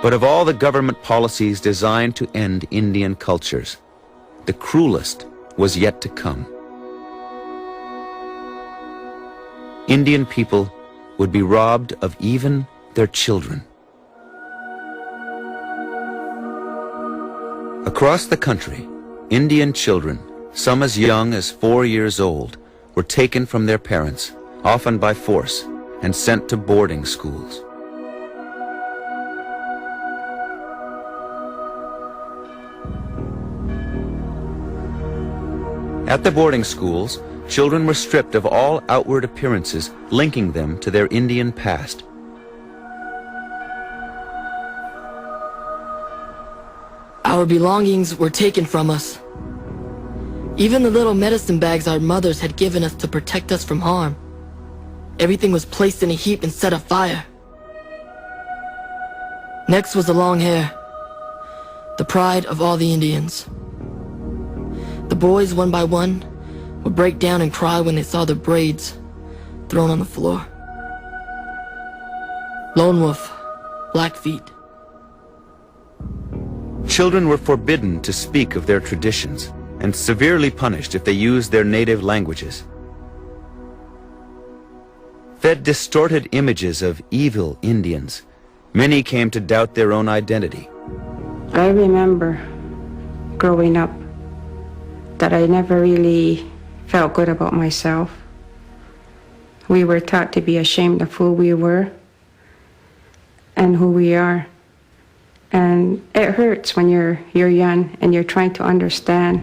But of all the government policies designed to end Indian cultures, the cruelest was yet to come. Indian people would be robbed of even their children. Across the country, Indian children, some as young as 4 years old, were taken from their parents, often by force, and sent to boarding schools. At the boarding schools, children were stripped of all outward appearances linking them to their Indian past. Our belongings were taken from us. Even the little medicine bags our mothers had given us to protect us from harm. Everything was placed in a heap and set afire. Next was the long hair, the pride of all the Indians. The boys, one by one, would break down and cry when they saw their braids thrown on the floor. Lone Wolf, Blackfeet. Children were forbidden to speak of their traditions and severely punished if they used their native languages. Fed distorted images of evil Indians, many came to doubt their own identity. I remember growing up that I never really felt good about myself. We were taught to be ashamed of who we were and who we are. And it hurts when you're young and you're trying to understand.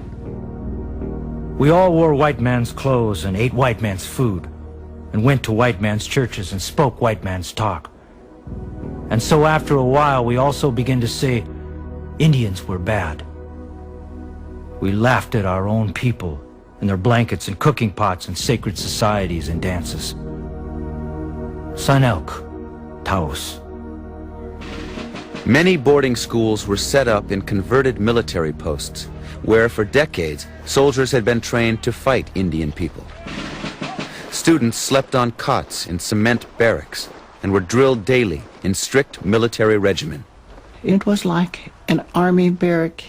We all wore white man's clothes and ate white man's food and went to white man's churches and spoke white man's talk. And so after a while, we also began to say Indians were bad. We laughed at our own people and their blankets and cooking pots and sacred societies and dances. Sun Elk, Taos. Many boarding schools were set up in converted military posts, where for decades soldiers had been trained to fight Indian people. Students slept on cots in cement barracks and were drilled daily in strict military regimen. It was like an army barrack.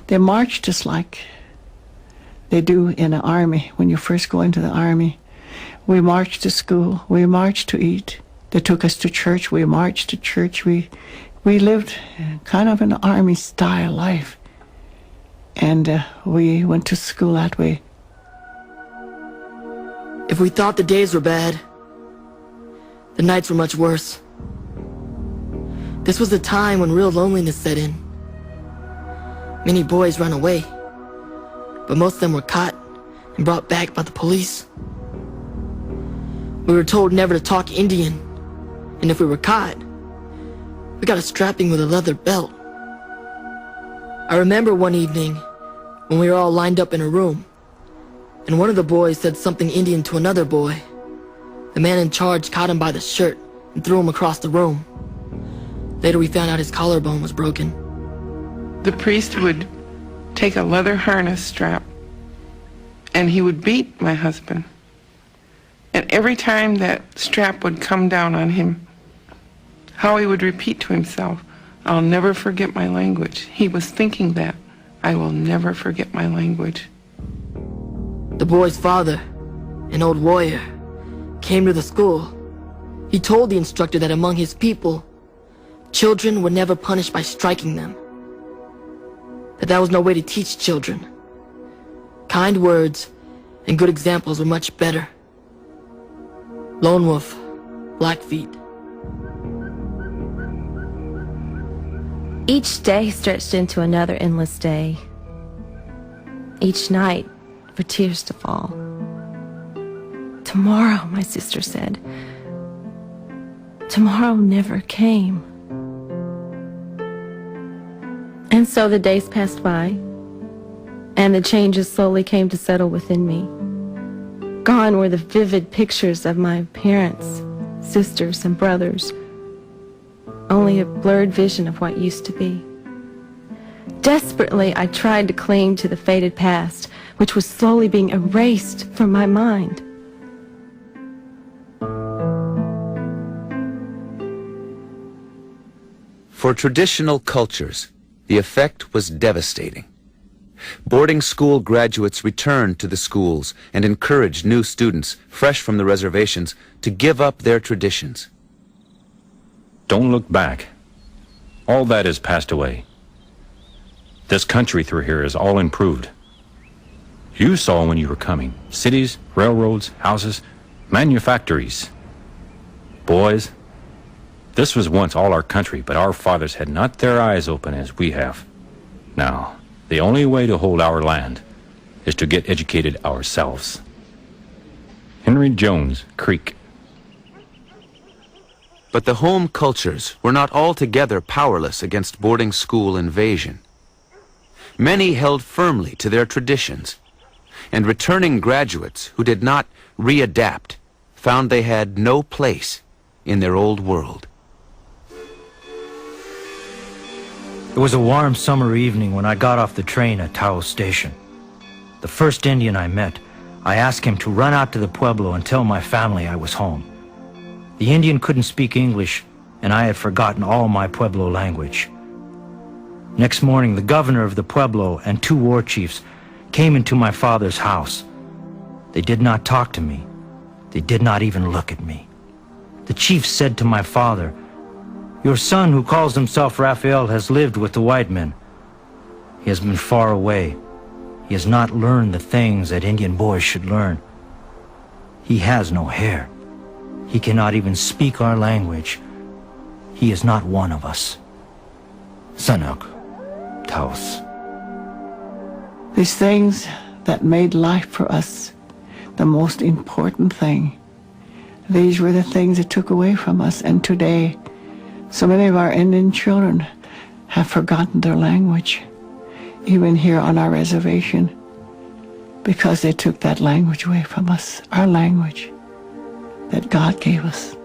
They marched just like they do in an army when you first go into the army. We marched to school, we marched to eat. They took us to church, we marched to church. We lived kind of an army-style life. And we went to school that way. If we thought the days were bad, the nights were much worse. This was the time when real loneliness set in. Many boys ran away, but most of them were caught and brought back by the police. We were told never to talk Indian, and if we were caught, we got a strapping with a leather belt. I remember one evening when we were all lined up in a room, and one of the boys said something Indian to another boy. The man in charge caught him by the shirt and threw him across the room. Later we found out his collarbone was broken. The priest would take a leather harness strap and he would beat my husband. And every time that strap would come down on him, how he would repeat to himself, "I'll never forget my language." He was thinking that, "I will never forget my language." The boy's father, an old warrior, came to the school. He told the instructor that among his people, children were never punished by striking them. That was no way to teach children. Kind words and good examples were much better. Lone Wolf, Blackfeet. Each day stretched into another endless day. Each night for tears to fall. Tomorrow, my sister said. Tomorrow never came. And so the days passed by, and the changes slowly came to settle within me. Gone were the vivid pictures of my parents, sisters, and brothers. Only a blurred vision of what used to be. Desperately, I tried to cling to the faded past, which was slowly being erased from my mind. For traditional cultures, the effect was devastating. Boarding school graduates returned to the schools and encouraged new students, fresh from the reservations, to give up their traditions. Don't look back. All that has passed away. This country through here is all improved. You saw when you were coming. Cities, railroads, houses, manufactories. Boys, this was once all our country, but our fathers had not their eyes open as we have. Now, the only way to hold our land is to get educated ourselves. Henry Jones, Creek. But the home cultures were not altogether powerless against boarding school invasion. Many held firmly to their traditions, and returning graduates who did not readapt found they had no place in their old world. It was a warm summer evening when I got off the train at Taos Station. The first Indian I met, I asked him to run out to the pueblo and tell my family I was home. The Indian couldn't speak English, and I had forgotten all my pueblo language. Next morning, the governor of the pueblo and 2 war chiefs came into my father's house. They did not talk to me. They did not even look at me. The chief said to my father, "Your son, who calls himself Raphael, has lived with the white men. He has been far away. He has not learned the things that Indian boys should learn. He has no hair. He cannot even speak our language. He is not one of us." Sanok, Taos. These things that made life for us the most important thing, these were the things that took away from us. And today, so many of our Indian children have forgotten their language, even here on our reservation, because they took that language away from us, our language that God gave us.